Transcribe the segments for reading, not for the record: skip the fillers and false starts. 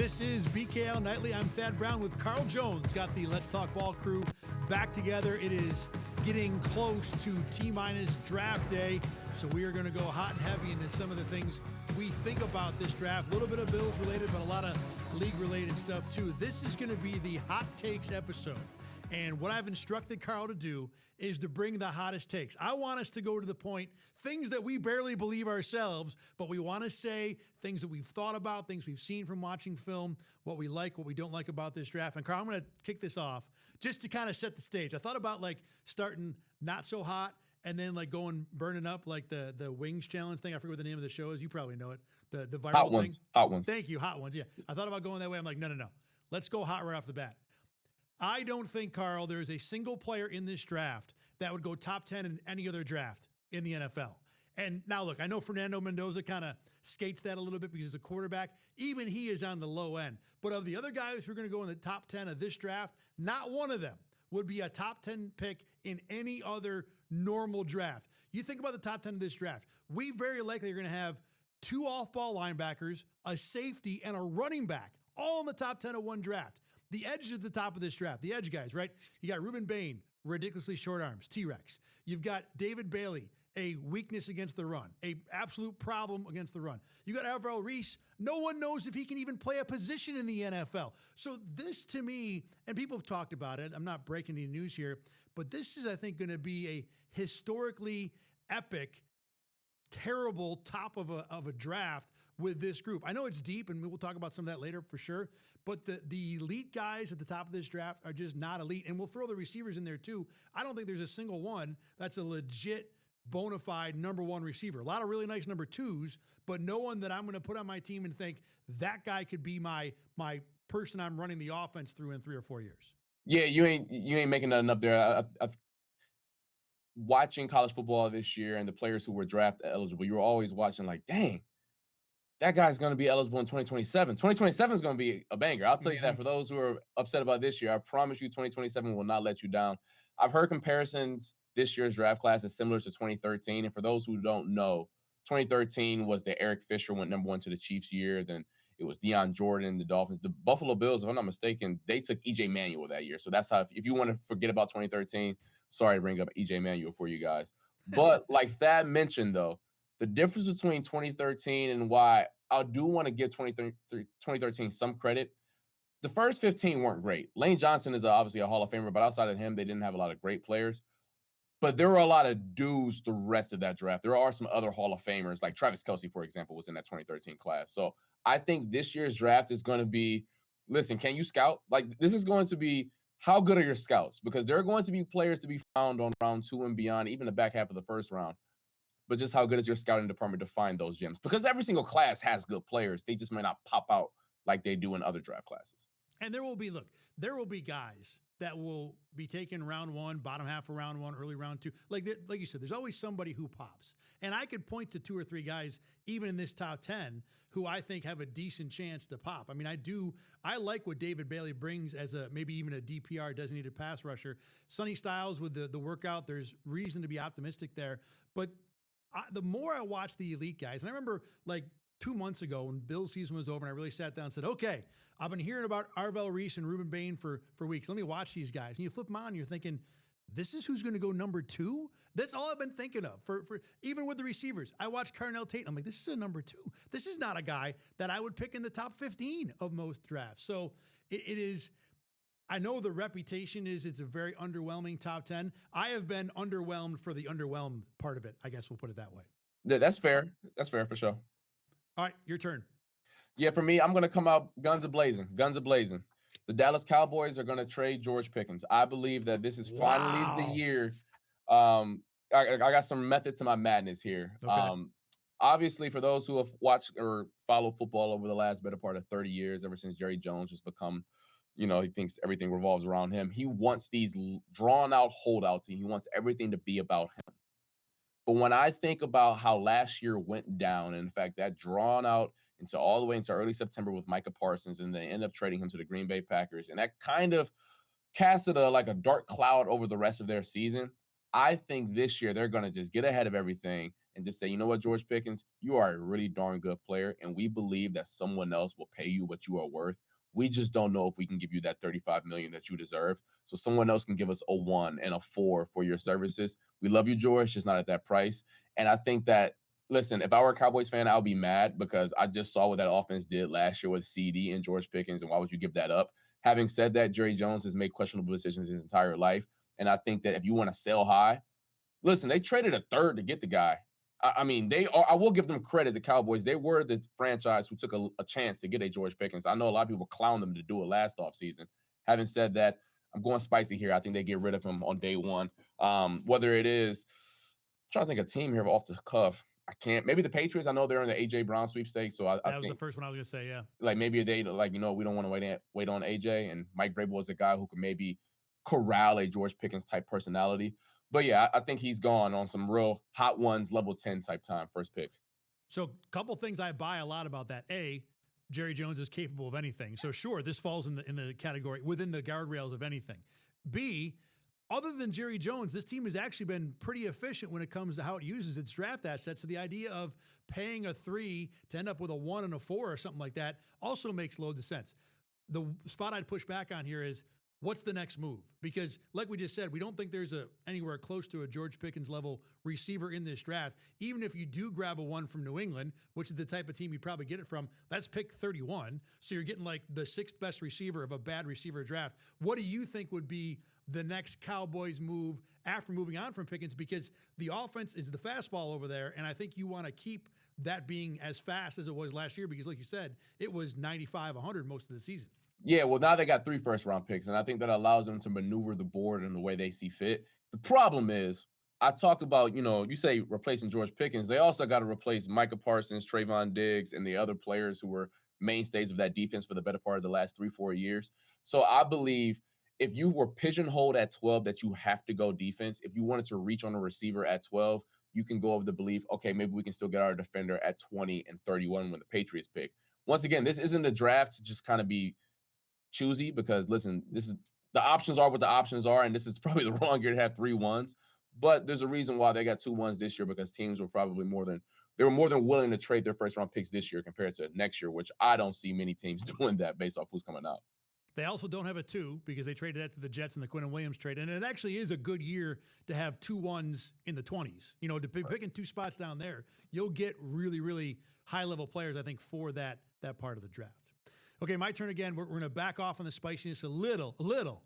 This is BKL Nightly. I'm Thad Brown with Carl Jones. Got the Let's Talk Ball crew back together. It is getting close to T-minus draft day, so we are going to go hot and heavy into some of the things we think about this draft. A little bit of Bills related, but a lot of league related stuff too. This is going to be the hot takes episode. And what I've instructed Carl to do is to bring the hottest takes. I want us to go to the point, things that we barely believe ourselves, but we want to say things that we've thought about, things we've seen from watching film, what we like, what we don't like about this draft. And Carl, I'm going to kick this off just to kind of set the stage. I thought about like starting not so hot and then like going burning up like the wings challenge thing. I forget what the name of the show is. You probably know it. The viral hot thing. Ones. Hot ones. Thank you. Hot ones. Yeah. I thought about going that way. I'm like, no. Let's go hot right off the bat. I don't think, Carl, there's a single player in this draft that would go top 10 in any other draft in the NFL. And now, look, I know Fernando Mendoza kind of skates that a little bit because he's a quarterback. Even he is on the low end. But of the other guys who are going to go in the top 10 of this draft, not one of them would be a top 10 pick in any other normal draft. You think about the top 10 of this draft, we very likely are going to have two off-ball linebackers, a safety, and a running back, all in the top 10 of one draft. The edge is at the top of this draft. The edge guys, right? You got Ruben Bain, ridiculously short arms, T-Rex. You've got David Bailey, a weakness against the run, a absolute problem against the run. You got Alvaro Reese. No one knows if he can even play a position in the NFL. So this to me, and people have talked about it, I'm not breaking any news here, but this is, I think, going to be a historically epic, terrible top of a draft with this group. I know it's deep, and we'll talk about some of that later for sure, but the elite guys at the top of this draft are just not elite, and we'll throw the receivers in there too. I don't think there's a single one that's a legit, bona fide number one receiver. A lot of really nice number twos, but no one that I'm going to put on my team and think that guy could be my person I'm running the offense through in 3 or 4 years. Yeah, you ain't making nothing up there. Watching college football this year and the players who were draft eligible, you were always watching like, dang, that guy's going to be eligible in 2027. 2027 is going to be a banger. I'll tell you that. For those who are upset about this year, I promise you 2027 will not let you down. I've heard comparisons. This year's draft class is similar to 2013. And for those who don't know, 2013 was the Eric Fisher went number one to the Chiefs year. Then it was Deion Jordan, the Dolphins. The Buffalo Bills, if I'm not mistaken, they took E.J. Manuel that year. So that's how, if you want to forget about 2013, sorry to bring up E.J. Manuel for you guys. But like Thad mentioned, though, the difference between 2013 and why I do want to give 2013 some credit, the first 15 weren't great. Lane Johnson is obviously a Hall of Famer, but outside of him, they didn't have a lot of great players. But there were a lot of dudes the rest of that draft. There are some other Hall of Famers, like Travis Kelce, for example, was in that 2013 class. So I think this year's draft is going to be, listen, can you scout? Like, this is going to be, how good are your scouts? Because there are going to be players to be found on round 2 and beyond, even the back half of the first round. But just how good is your scouting department to find those gems? Because every single class has good players. They just might not pop out like they do in other draft classes. And there will be guys that will be taken round 1, bottom half of round 1, early round 2. Like you said, there's always somebody who pops. And I could point to 2 or 3 guys, even in this top 10, who I think have a decent chance to pop. I mean, I like what David Bailey brings as maybe even a DPR, designated pass rusher. Sonny Styles with the workout, there's reason to be optimistic there. But the more I watch the elite guys, and I remember like 2 months ago when Bill's season was over and I really sat down and said, okay, I've been hearing about Alvaro Reese and Ruben Bain for weeks. Let me watch these guys. And you flip them on and you're thinking, this is who's going to go number 2? That's all I've been thinking of for even with the receivers. I watched Carnell Tate and I'm like, this is a number 2. This is not a guy that I would pick in the top 15 of most drafts. So it is, I know the reputation is it's a very underwhelming top 10. I have been underwhelmed for the underwhelmed part of it. I guess we'll put it that way. That's fair. That's fair for sure. All right, your turn. Yeah, for me, I'm going to come out guns a-blazing. Guns a-blazing. The Dallas Cowboys are going to trade George Pickens. I believe that this is finally the year. I got some method to my madness here. Okay. Obviously, for those who have watched or followed football over the last better part of 30 years, ever since Jerry Jones has become, he thinks everything revolves around him. He wants these drawn-out holdouts, and he wants everything to be about him. But when I think about how last year went down, and in fact, that drawn out into all the way into early September with Micah Parsons, and they end up trading him to the Green Bay Packers, and that kind of casted a dark cloud over the rest of their season. I think this year they're going to just get ahead of everything and just say, you know what, George Pickens, you are a really darn good player, and we believe that someone else will pay you what you are worth. We just don't know if we can give you that $35 million that you deserve. So someone else can give us a 1 and a 4 for your services. We love you, George, just not at that price. And I think that, listen, if I were a Cowboys fan, I'll be mad because I just saw what that offense did last year with CD and George Pickens, and why would you give that up? Having said that, Jerry Jones has made questionable decisions his entire life. And I think that if you want to sell high, listen, they traded a third to get the guy. I mean, they are, I will give them credit, the Cowboys. They were the franchise who took a chance to get a George Pickens. I know a lot of people clown them to do it last offseason. Having said that, I'm going spicy here. I think they get rid of him on day one. Whether it is, I'm trying to think of a team here off the cuff. I can't. Maybe the Patriots. I know they're in the AJ Brown sweepstakes. So I That was think the first one I was going to say, yeah. like maybe they like, we don't want to wait on AJ, and Mike Vrabel is a guy who could maybe corral a George Pickens type personality. But yeah, I think he's gone on some real hot ones, level 10 type time, first pick. So a couple things I buy a lot about that. A, Jerry Jones is capable of anything. So sure, this falls in the category within the guardrails of anything. B, other than Jerry Jones, this team has actually been pretty efficient when it comes to how it uses its draft assets. So the idea of paying a 3 to end up with a 1 and a 4 or something like that also makes loads of sense. The spot I'd push back on here is, what's the next move? Because like we just said, we don't think there's anywhere close to a George Pickens level receiver in this draft. Even if you do grab a 1 from New England, which is the type of team you'd probably get it from, that's pick 31. So you're getting like the 6th best receiver of a bad receiver draft. What do you think would be the next Cowboys move after moving on from Pickens? Because the offense is the fastball over there, and I think you want to keep that being as fast as it was last year, because like you said, it was 95, 100 most of the season. Yeah, well, now they got 3 first-round picks, and I think that allows them to maneuver the board in the way they see fit. The problem is, I talked about, you say replacing George Pickens. They also got to replace Micah Parsons, Trayvon Diggs, and the other players who were mainstays of that defense for the better part of the last 3-4 years. So I believe if you were pigeonholed at 12 that you have to go defense, if you wanted to reach on a receiver at 12, you can go over the belief, okay, maybe we can still get our defender at 20 and 31 when the Patriots pick. Once again, this isn't a draft to just kind of be choosy, because listen, this is the options are what the options are, and this is probably the wrong year to have 3 1s. But there's a reason why they got 2 1s this year, because teams were probably more than willing to trade their first round picks this year compared to next year, which I don't see many teams doing that based off who's coming out. They also don't have a 2 because they traded that to the Jets in the Quinnen Williams trade. And it actually is a good year to have 2 1s in the 20s. To be picking 2 spots down there, you'll get really, really high level players, I think, for that part of the draft. Okay, my turn again. We're going to back off on the spiciness a little.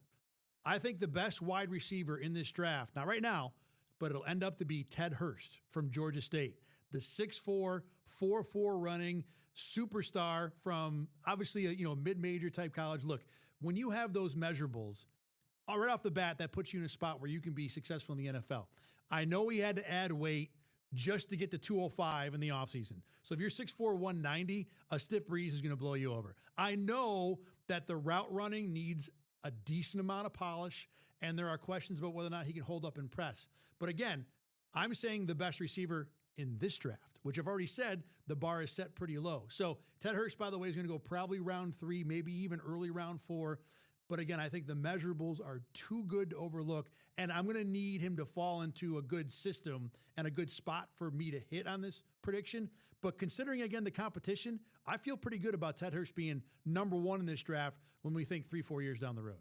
I think the best wide receiver in this draft, not right now, but it'll end up to be Ted Hurst from Georgia State. The 6'4", 4.4 running superstar from obviously a mid-major type college. Look, when you have those measurables, right off the bat, that puts you in a spot where you can be successful in the NFL. I know he had to add weight just to get to 205 in the offseason. So if you're 6'4", 190, a stiff breeze is going to blow you over. I know that the route running needs a decent amount of polish, and there are questions about whether or not he can hold up and press. But again, I'm saying the best receiver in this draft, which I've already said the bar is set pretty low. So Ted Hurst, by the way, is going to go probably round 3, maybe even early round 4. But again, I think the measurables are too good to overlook, and I'm going to need him to fall into a good system and a good spot for me to hit on this prediction. But considering, again, the competition, I feel pretty good about Ted Hurst being number 1 in this draft when we think 3-4 years down the road.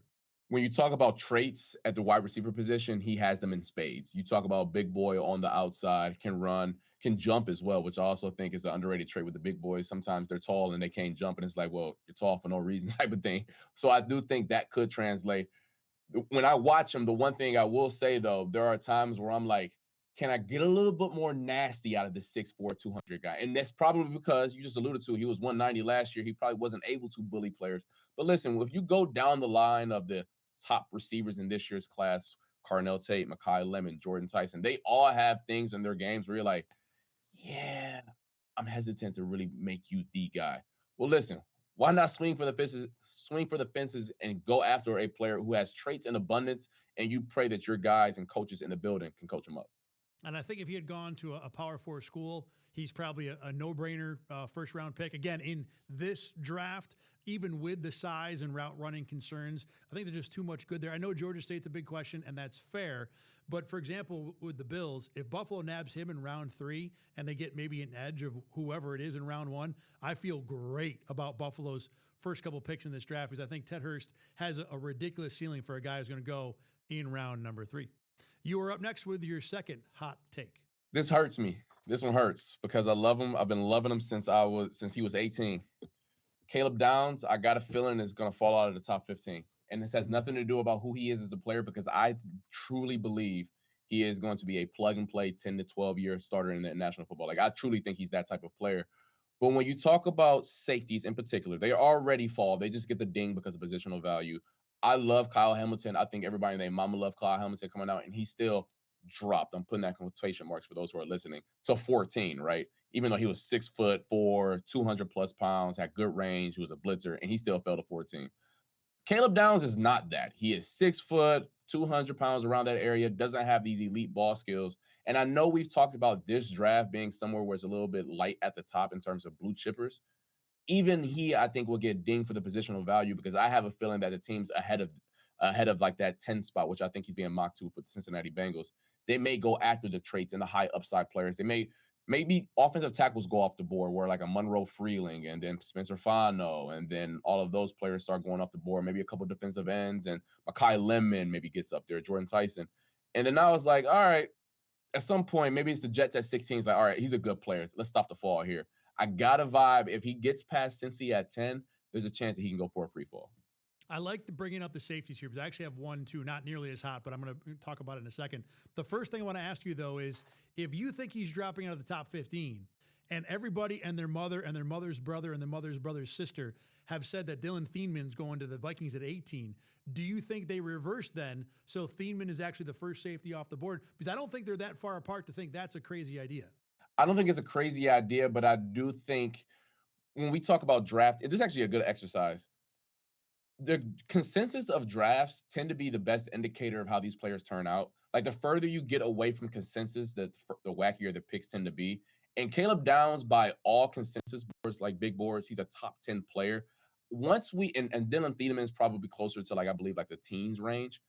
When you talk about traits at the wide receiver position, he has them in spades. You talk about big boy on the outside, can run, can jump as well, which I also think is an underrated trait with the big boys. Sometimes they're tall and they can't jump, and it's like, well, you're tall for no reason type of thing. So I do think that could translate. When I watch him, the one thing I will say, though, there are times where I'm like, can I get a little bit more nasty out of this 6'4", 200 guy? And that's probably because you just alluded to, he was 190 last year. He probably wasn't able to bully players. But listen, if you go down the line of the top receivers in this year's class, Carnell Tate, Mekhi Lemon, Jordan Tyson, they all have things in their games where you're like, yeah, I'm hesitant to really make you the guy. Well, listen, why not swing for the fences and go after a player who has traits in abundance, and you pray that your guys and coaches in the building can coach him up. And I think if he had gone to a Power 4 school, he's probably a no-brainer first-round pick. Again, in this draft, even with the size and route running concerns, I think there's just too much good there. I know Georgia State's a big question, and that's fair. But for example, with the Bills, if Buffalo nabs him in round 3 and they get maybe an edge of whoever it is in round 1, I feel great about Buffalo's first couple picks in this draft because I think Ted Hurst has a ridiculous ceiling for a guy who's going to go in round number 3. You are up next with your second hot take. This hurts me. This one hurts because I love him. I've been loving him since he was 18. Caleb Downs, I got a feeling is going to fall out of the top 15. And this has nothing to do about who he is as a player because I truly believe he is going to be a plug and play 10 to 12 year starter in the National Football League. I truly think he's that type of player. But when you talk about safeties in particular, they already fall. They just get the ding because of positional value. I love Kyle Hamilton. I think everybody in their mama love Kyle Hamilton coming out, and he still dropped. I'm putting that quotation marks for those who are listening to 14, right? Even though he was 6'4", 200 plus pounds, had good range, he was a blitzer, and he still fell to 14. Caleb Downs is not that. He is 6 foot, 200 pounds around that area, doesn't have these elite ball skills. And I know we've talked about this draft being somewhere where it's a little bit light at the top in terms of blue chippers. Even he, I think, will get dinged for the positional value because I have a feeling that the team's ahead of like that 10 spot, which I think he's being mocked to for the Cincinnati Bengals. They may go after the traits and the high upside players. They maybe offensive tackles go off the board where like a Monroe Freeling and then Spencer Fano and then all of those players start going off the board. Maybe a couple defensive ends and Mekhi Lemon maybe gets up there, Jordan Tyson. And then I was like, all right, at some point, maybe it's the Jets at 16. It's like, all right, he's a good player. Let's stop the fall here. I got a vibe. If he gets past Cincy at 10, there's a chance that he can go for a free fall. I like bringing up the safeties here because I actually have one, too, not nearly as hot, but I'm going to talk about it in a second. The first thing I want to ask you, though, is if you think he's dropping out of the top 15 and everybody and their mother and their mother's brother and their mother's brother's sister have said that Dylan Thielman's going to the Vikings at 18, do you think they reverse then so Thielman is actually the first safety off the board? Because I don't think they're that far apart to think that's a crazy idea. I don't think it's a crazy idea, but I do think when we talk about draft, this is actually a good exercise. The consensus of drafts tend to be the best indicator of how these players turn out. Like the further you get away from consensus, the wackier the picks tend to be. And Caleb Downs, by all consensus boards, like big boards, he's a top 10 player. Once and Dylan Thielman is probably closer to like, I believe like the teens range.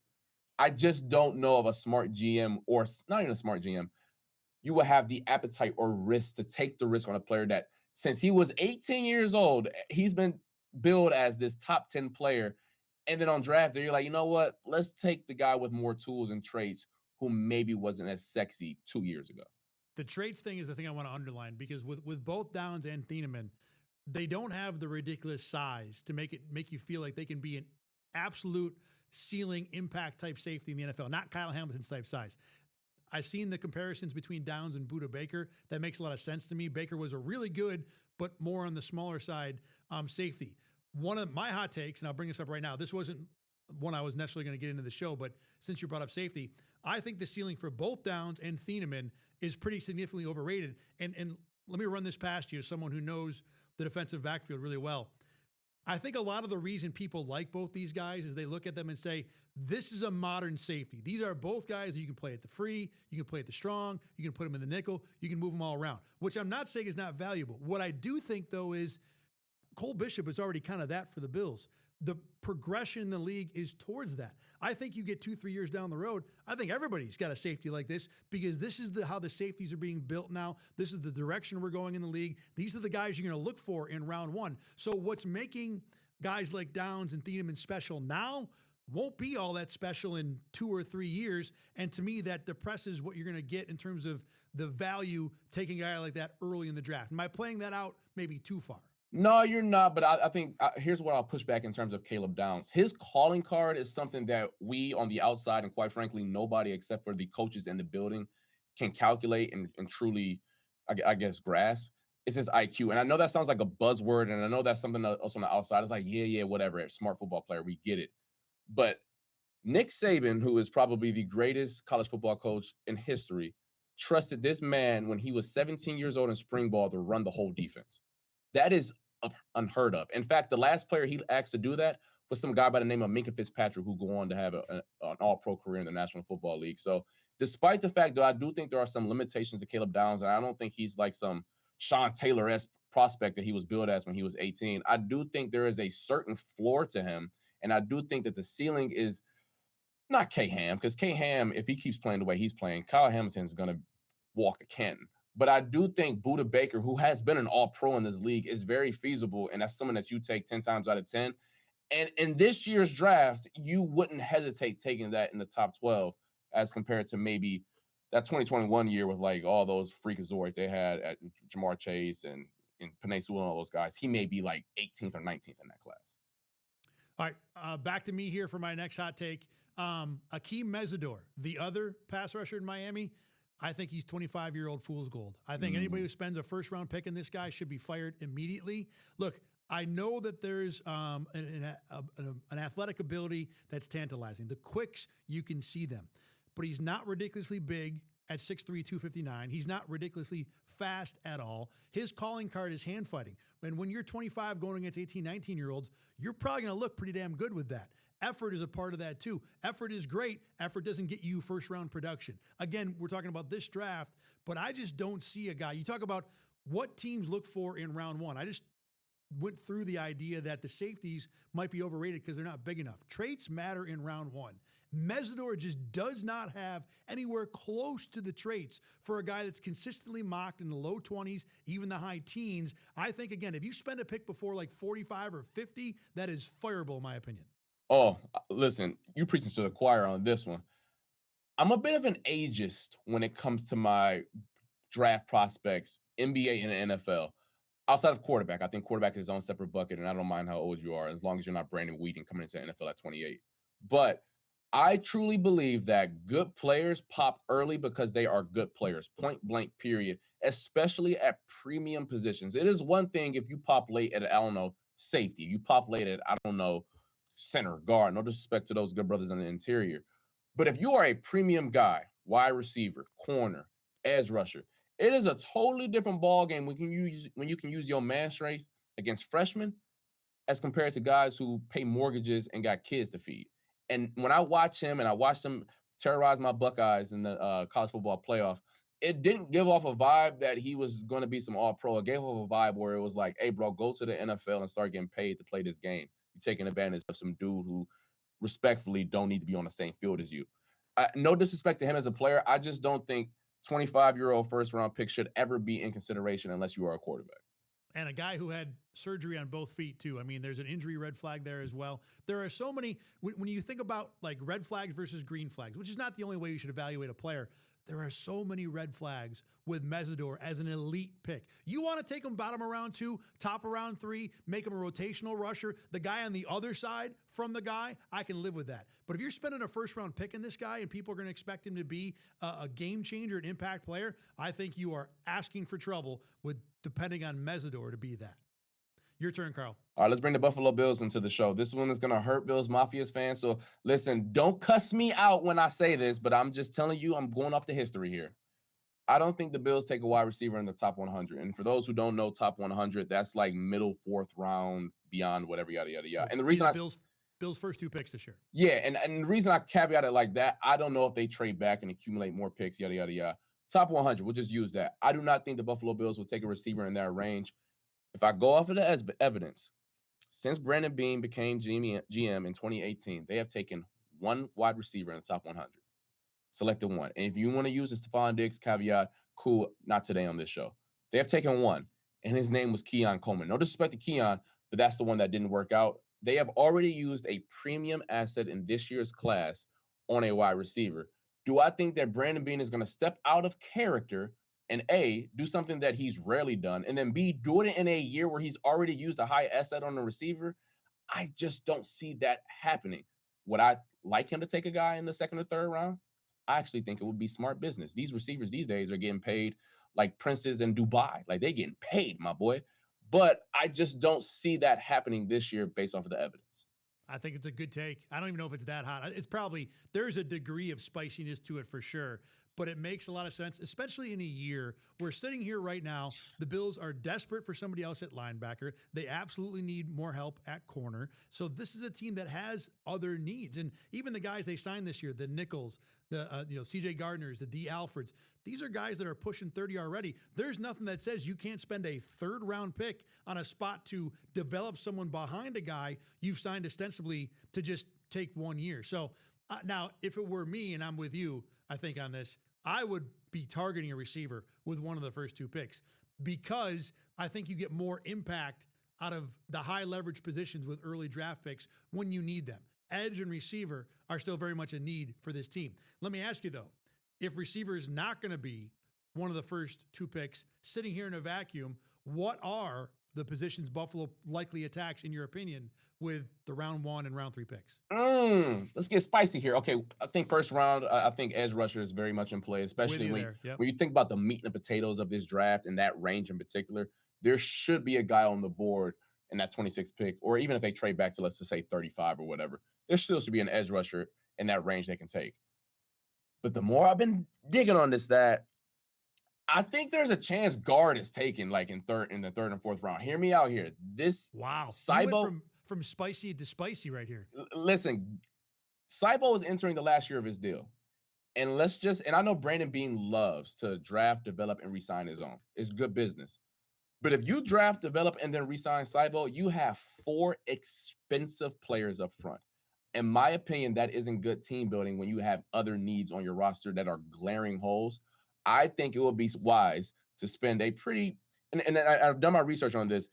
I just don't know of a smart GM or not even a smart GM. You will have the appetite or risk to take the risk on a player that since he was 18 years old, he's been billed as this top 10 player. And then on draft day, you're like, you know what? Let's take the guy with more tools and traits who maybe wasn't as sexy 2 years ago. The traits thing is the thing I want to underline because with both Downs and Thieneman, they don't have the ridiculous size to make you feel like they can be an absolute ceiling impact type safety in the NFL, not Kyle Hamilton's type size. I've seen the comparisons between Downs and Budda Baker. That makes a lot of sense to me. Baker was a really good, but more on the smaller side safety. One of my hot takes, and I'll bring this up right now, this wasn't one I was necessarily going to get into the show, but since you brought up safety, I think the ceiling for both Downs and Thieneman is pretty significantly overrated. And let me run this past you as someone who knows the defensive backfield really well. I think a lot of the reason people like both these guys is they look at them and say, this is a modern safety. These are both guys that you can play at the free, you can play at the strong, you can put them in the nickel, you can move them all around, which I'm not saying is not valuable. What I do think, though, is Cole Bishop is already kind of that for the Bills. The progression in the league is towards that. I think you get 2-3 years down the road, I think everybody's got a safety like this because this is how the safeties are being built now. This is the direction we're going in the league. These are the guys you're going to look for in round one. So what's making guys like Downs and Thieneman special now won't be all that special in 2 or 3 years. And to me, that depresses what you're going to get in terms of the value taking a guy like that early in the draft. Am I playing that out maybe too far? No, you're not. But I think here's what I'll push back in terms of Caleb Downs. His calling card is something that we on the outside, and quite frankly, nobody except for the coaches in the building can calculate and truly, I guess, grasp. It's his IQ. And I know that sounds like a buzzword, and I know that's something else on the outside. It's like, yeah, whatever. Smart football player. We get it. But Nick Saban, who is probably the greatest college football coach in history, trusted this man when he was 17 years old in spring ball to run the whole defense. That is unheard of. In fact, the last player he asked to do that was some guy by the name of Minkah Fitzpatrick, who go on to have an all-pro career in the National Football League. So despite the fact that I do think there are some limitations to Caleb Downs, and I don't think he's like some Sean Taylor-esque prospect that he was billed as when he was 18, I do think there is a certain floor to him, and I do think that the ceiling is Not K Ham, because K Ham, if he keeps playing the way he's playing, Kyle Hamilton is going to walk to Canton. But I do think Buda Baker, who has been an all-pro in this league, is very feasible, and that's someone that you take 10 times out of 10. And in this year's draft, you wouldn't hesitate taking that in the top 12 as compared to maybe that 2021 year with like all those freakazoids they had at Jamar Chase and Penei Sewell and all those guys. He may be like 18th or 19th in that class. All right, back to me here for my next hot take. Akeem Mesidor, the other pass rusher in Miami, I think he's 25-year-old fool's gold. I think anybody who spends a first-round pick in this guy should be fired immediately. Look, I know that there's an athletic ability that's tantalizing. The quicks, you can see them. But he's not ridiculously big at 6'3", 259. He's not ridiculously fast at all. His calling card is hand fighting. And when you're 25 going against 18, 19-year-olds, you're probably going to look pretty damn good with that. Effort is a part of that too. Effort is great. Effort doesn't get you first-round production. Again, we're talking about this draft, but I just don't see a guy. You talk about what teams look for in round one. I just went through the idea that the safeties might be overrated because they're not big enough. Traits matter in round one. Mesidor just does not have anywhere close to the traits for a guy that's consistently mocked in the low 20s, even the high teens. I think, again, if you spend a pick before like 45 or 50, that is fireable, in my opinion. Oh, listen, you're preaching to the choir on this one. I'm a bit of an ageist when it comes to my draft prospects, NBA and NFL. Outside of quarterback, I think quarterback is his own separate bucket, and I don't mind how old you are as long as you're not Brandon Whedon coming into the NFL at 28. But I truly believe that good players pop early because they are good players, point blank, period, especially at premium positions. It is one thing if you pop late at, I don't know, safety. You pop late at, I don't know, center, guard. No disrespect to those good brothers in the interior. But if you are a premium guy, wide receiver, corner, edge rusher, it is a totally different ball game when you can use your man strength against freshmen as compared to guys who pay mortgages and got kids to feed. And when I watch him and I watched him terrorize my Buckeyes in the college football playoff, it didn't give off a vibe that he was going to be some all-pro. It gave off a vibe where it was like, hey, bro, go to the NFL and start getting paid to play this game. You're taking advantage of some dude who respectfully don't need to be on the same field as you. No disrespect to him as a player. I just don't think 25-year-old first-round pick should ever be in consideration unless you are a quarterback. And a guy who had surgery on both feet too. I mean, there's an injury red flag there as well. There are so many, when you think about like red flags versus green flags, which is not the only way you should evaluate a player, there are so many red flags with Mesidor as an elite pick. You want to take him bottom of round 2, top of round 3, make him a rotational rusher, the guy on the other side from the guy, I can live with that. But if you're spending a first-round pick in this guy and people are going to expect him to be a game changer, an impact player, I think you are asking for trouble with depending on Mesidor to be that. Your turn, Carl. All right, let's bring the Buffalo Bills into the show. This one is going to hurt Bills Mafia's fans. So listen, don't cuss me out when I say this, but I'm just telling you, I'm going off the history here. I don't think the Bills take a wide receiver in the top 100. And for those who don't know, top 100, that's like middle 4th round, beyond whatever, yada, yada, yada. And the reason Bills first 2 picks this year. Yeah, and the reason I caveat it like that, I don't know if they trade back and accumulate more picks, yada, yada, yada. Top 100, we'll just use that. I do not think the Buffalo Bills will take a receiver in that range. If I go off of the evidence, since Brandon Beane became GM in 2018, they have taken one wide receiver in the top 100. Selected one. And if you want to use the Stephon Diggs caveat, cool, not today on this show. They have taken one, and his name was Keon Coleman. No disrespect to Keon, but that's the one that didn't work out. They have already used a premium asset in this year's class on a wide receiver. Do I think that Brandon Beane is going to step out of character and A, do something that he's rarely done, and then B, do it in a year where he's already used a high asset on the receiver? I just don't see that happening. Would I like him to take a guy in the 2nd or 3rd round? I actually think it would be smart business. These receivers these days are getting paid like princes in Dubai. Like, they're getting paid, my boy. But I just don't see that happening this year based off of the evidence. I think it's a good take. I don't even know if it's that hot. It's probably, there's a degree of spiciness to it for sure, but it makes a lot of sense, especially in a year. We're sitting here right now. The Bills are desperate for somebody else at linebacker. They absolutely need more help at corner. So this is a team that has other needs. And even the guys they signed this year, the Nichols, the CJ Gardners, the D Alfreds, these are guys that are pushing 30 already. There's nothing that says you can't spend a 3rd round pick on a spot to develop someone behind a guy you've signed ostensibly to just take 1 year. So Now, if it were me and I'm with you, I think on this, I would be targeting a receiver with one of the first 2 picks because I think you get more impact out of the high leverage positions with early draft picks when you need them. Edge and receiver are still very much a need for this team. Let me ask you though, if receiver is not going to be one of the first 2 picks sitting here in a vacuum, what are the positions Buffalo likely attacks in your opinion with the round 1 and round 3 picks? Let's get spicy here. Okay, I think first round, I think edge rusher is very much in play, With especially you when there. Yep. when you think about the meat and the potatoes of this draft and that range in particular. There should be a guy on the board in that 26th pick, or even if they trade back to let's just say 35 or whatever, there still should be an edge rusher in that range they can take. But the more I've been digging on this, that I think there's a chance guard is taken like in the third and fourth round. Hear me out here. This Wow. You went Cybo, from spicy to spicy right here. listen, Cybo is entering the last year of his deal. And I know Brandon Bean loves to draft, develop, and resign his own. It's good business. But if you draft, develop, and then resign Cybo, you have 4 expensive players up front. In my opinion, that isn't good team building when you have other needs on your roster that are glaring holes. I think it would be wise to spend a pretty, I've done my research on this.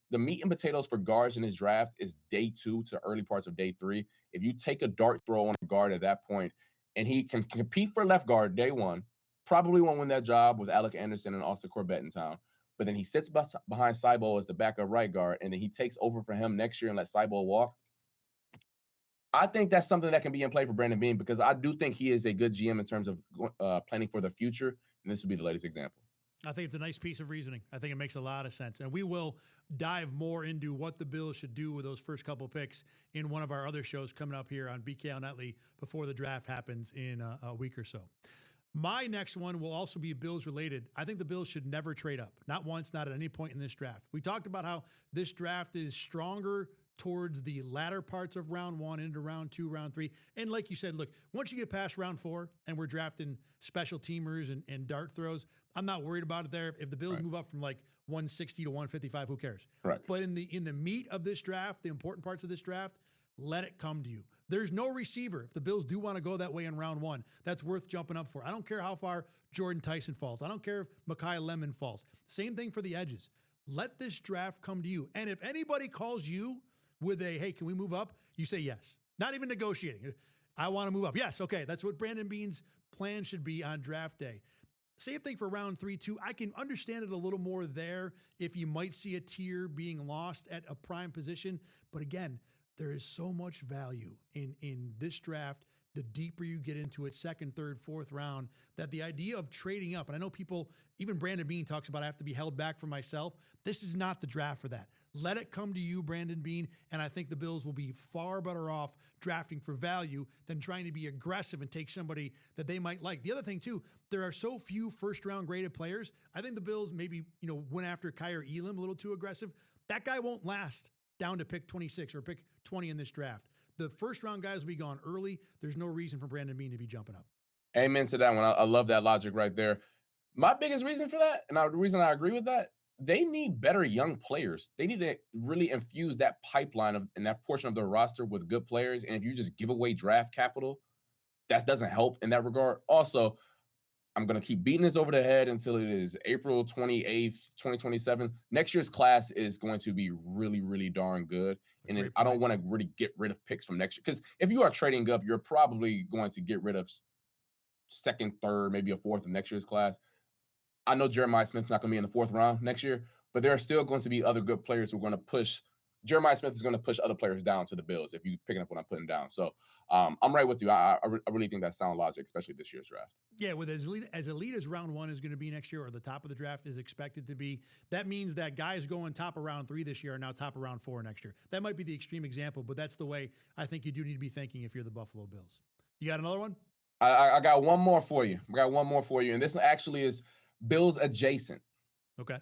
The meat and potatoes for guards in this draft is day 2 to early parts of day 3. If you take a dart throw on a guard at that point, and he can compete for left guard day 1, probably won't win that job with Alec Anderson and Austin Corbett in town. But then he sits behind Cybo as the backup right guard, and then he takes over for him next year and let Cybo walk. I think that's something that can be in play for Brandon Bean because I do think he is a good GM in terms of planning for the future, and this would be the latest example. I think it's a nice piece of reasoning. I think it makes a lot of sense. And we will dive more into what the Bills should do with those first couple picks in one of our other shows coming up here on BKL Nightly before the draft happens in a week or so. My next one will also be Bills related. I think the Bills should never trade up. Not once, not at any point in this draft. We talked about how this draft is stronger towards the latter parts of round 1 into round 2, round 3. And like you said, look, once you get past round 4 and we're drafting special teamers and dart throws, I'm not worried about it there. If the Bills move up from like 160 to 155, who cares? Right. But in the meat of this draft, the important parts of this draft, let it come to you. There's no receiver. If the Bills do want to go that way in round 1, that's worth jumping up for. I don't care how far Jordan Tyson falls. I don't care if Mekhi Lemon falls. Same thing for the edges. Let this draft come to you. And if anybody calls you with a, hey, can we move up? You say yes. Not even negotiating. I want to move up. Yes, okay. That's what Brandon Bean's plan should be on draft day. Same thing for round 3, too. I can understand it a little more there if you might see a tier being lost at a prime position. But again, there is so much value in this draft. The deeper you get into it, second, third, fourth round, that the idea of trading up, and I know people, even Brandon Bean talks about I have to be held back for myself. This is not the draft for that. Let it come to you, Brandon Bean, and I think the Bills will be far better off drafting for value than trying to be aggressive and take somebody that they might like. The other thing, too, there are so few first-round graded players. I think the Bills maybe, went after Kyer Elam a little too aggressive. That guy won't last down to pick 26 or pick 20 in this draft. The first-round guys will be gone early. There's no reason for Brandon Bean to be jumping up. Amen to that one. I love that logic right there. My biggest reason for that, and the reason I agree with that, they need better young players. They need to really infuse that pipeline and that portion of their roster with good players. And if you just give away draft capital, that doesn't help in that regard. Also, I'm going to keep beating this over the head until it is April 28th, 2027. Next year's class is going to be really, really darn good. And I don't want to really get rid of picks from next year. Because if you are trading up, you're probably going to get rid of second, third, maybe a fourth of next year's class. I know Jeremiah Smith's not going to be in the 4th round next year, but there are still going to be other good players who are going to push. Jeremiah Smith is going to push other players down to the Bills if you're picking up what I'm putting down. So I'm right with you. I really think that's sound logic, especially this year's draft. Yeah, with as elite as round 1 is going to be next year, or the top of the draft is expected to be, that means that guys going top of round 3 this year are now top of round 4 next year. That might be the extreme example, but that's the way I think you do need to be thinking if you're the Buffalo Bills. You got another one? I got one more for you. And this actually is Bills adjacent. Okay.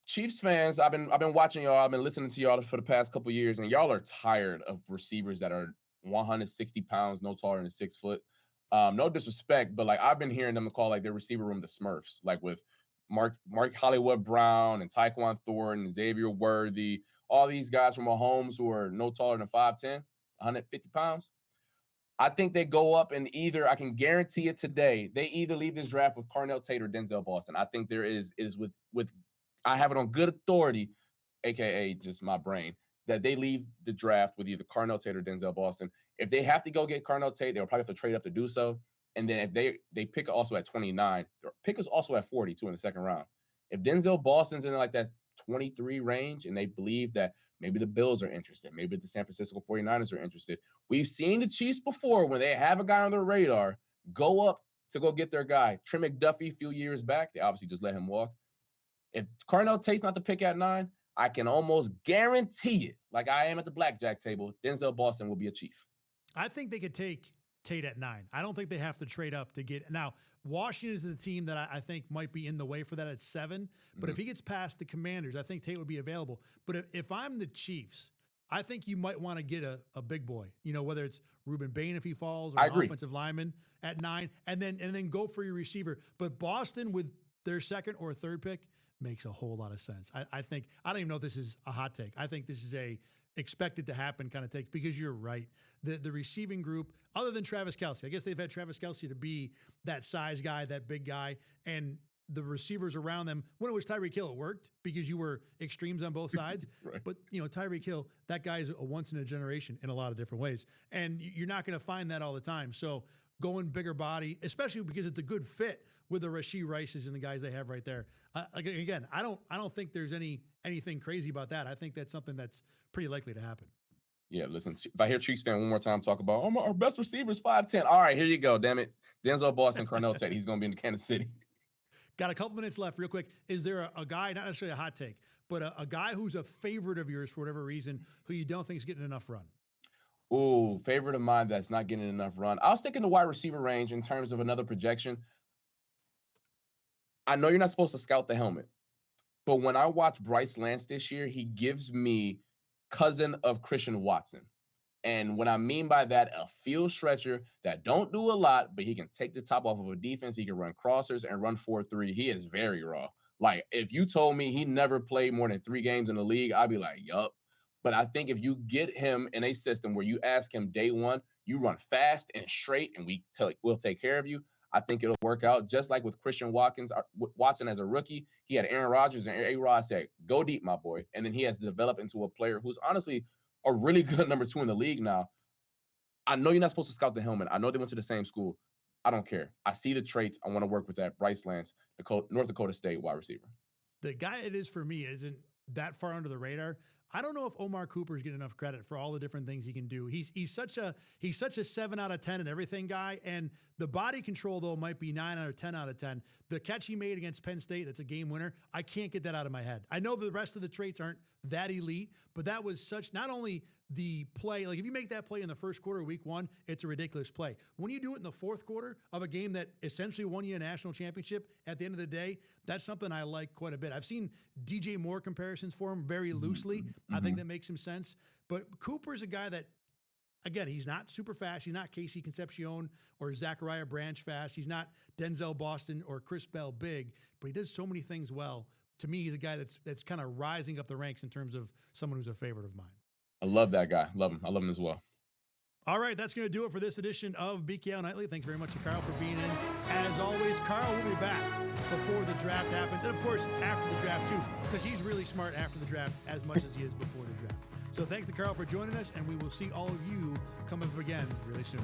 Chiefs fans, I've been watching y'all. I've been listening to y'all for the past couple of years, and y'all are tired of receivers that are 160 pounds, no taller than 6 foot. No disrespect, but like I've been hearing them call like their receiver room the Smurfs, like with Mark Hollywood Brown and Tyquan Thornton and Xavier Worthy, all these guys from Mahomes who are no taller than 5'10". 150 pounds. I think they go up and I can guarantee it today, they either leave this draft with Carnell Tate or Denzel Boston. I think there is with I have it on good authority, aka just my brain, that they leave the draft with either Carnell Tate or Denzel Boston. If they have to go get Carnell Tate, they'll probably have to trade up to do so. And then if they pick also at 29, their pick is also at 42 in the second round. If Denzel Boston's in like that 23 range and they believe that maybe the Bills are interested, maybe the San Francisco 49ers are interested. We've seen the Chiefs before when they have a guy on their radar go up to go get their guy. Trey McDuffie a few years back, they obviously just let him walk. If Carnell Tate's not the pick at 9, I can almost guarantee it, like I am at the blackjack table, Denzel Boston will be a Chief. I think they could take Tate at 9. I don't think they have to trade up to get. Now, Washington is the team that I think might be in the way for that at 7. But if he gets past the Commanders, I think Tate would be available. But if I'm the Chiefs, I think you might want to get a big boy, whether it's Reuben Bain if he falls or an offensive lineman at 9, and then go for your receiver. But Boston with their second or third pick makes a whole lot of sense. I think, I don't even know if this is a hot take. I think this is a expected to happen kind of take, because you're right. The receiving group, other than Travis Kelce, I guess they've had Travis Kelce to be that size guy, that big guy, and the receivers around them. When it was Tyreek Hill, it worked because you were extremes on both sides. Right. But, Tyreek Hill, that guy is a once in a generation in a lot of different ways. And you're not going to find that all the time. So going bigger body, especially because it's a good fit with the Rashee Rices and the guys they have right there. Again, I don't think there's anything crazy about that. I think that's something that's pretty likely to happen. Yeah, listen, if I hear Chiefs fan one more time talk about, our best receiver is 5'10". All right, here you go, damn it. Denzel Boston, Carnell Tate. He's going to be in Kansas City. Got a couple minutes left real quick. Is there a guy, not necessarily a hot take, but a guy who's a favorite of yours for whatever reason, who you don't think is getting enough run? Ooh, favorite of mine that's not getting enough run. I'll stick in the wide receiver range in terms of another projection. I know you're not supposed to scout the helmet, but when I watch Bryce Lance this year, he gives me cousin of Christian Watson. And what I mean by that, a field stretcher that don't do a lot, but he can take the top off of a defense. He can run crossers and run 4-3. He is very raw. Like, if you told me he never played more than 3 games in the league, I'd be like, yup. But I think if you get him in a system where you ask him day one, you run fast and straight, and we'll take care of you, I think it'll work out. Just like with Christian Watson as a rookie, he had Aaron Rodgers, and A-Rod said, go deep, my boy. And then he has developed into a player who's honestly a really good number 2 in the league now. I know you're not supposed to scout the helmet. I know they went to the same school. I don't care. I see the traits. I want to work with that. Bryce Lance, North Dakota State wide receiver. The guy it is for me isn't that far under the radar. I don't know if Omar Cooper's getting enough credit for all the different things he can do. He's such a 7 out of 10 and everything guy. And the body control, though, might be 9 or 10 out of 10. The catch he made against Penn State, that's a game winner. I can't get that out of my head. I know the rest of the traits aren't that elite, but that was such, not only the play, like if you make that play in the first quarter of week 1, it's a ridiculous play. When you do it in the fourth quarter of a game that essentially won you a national championship, at the end of the day, that's something I like quite a bit. I've seen DJ Moore comparisons for him very loosely. I think that makes some sense. But Cooper's a guy that, again, he's not super fast. He's not Casey Concepcion or Zachariah Branch fast. He's not Denzel Boston or Chris Bell big, but he does so many things well. To me, he's a guy that's kind of rising up the ranks in terms of someone who's a favorite of mine. I love that guy. Love him. I love him as well. All right, that's going to do it for this edition of BKL Nightly. Thanks very much to Carl for being in. As always, Carl will be back before the draft happens. And, of course, after the draft, too, because he's really smart after the draft as much as he is before the draft. So thanks to Carl for joining us, and we will see all of you come up again really soon.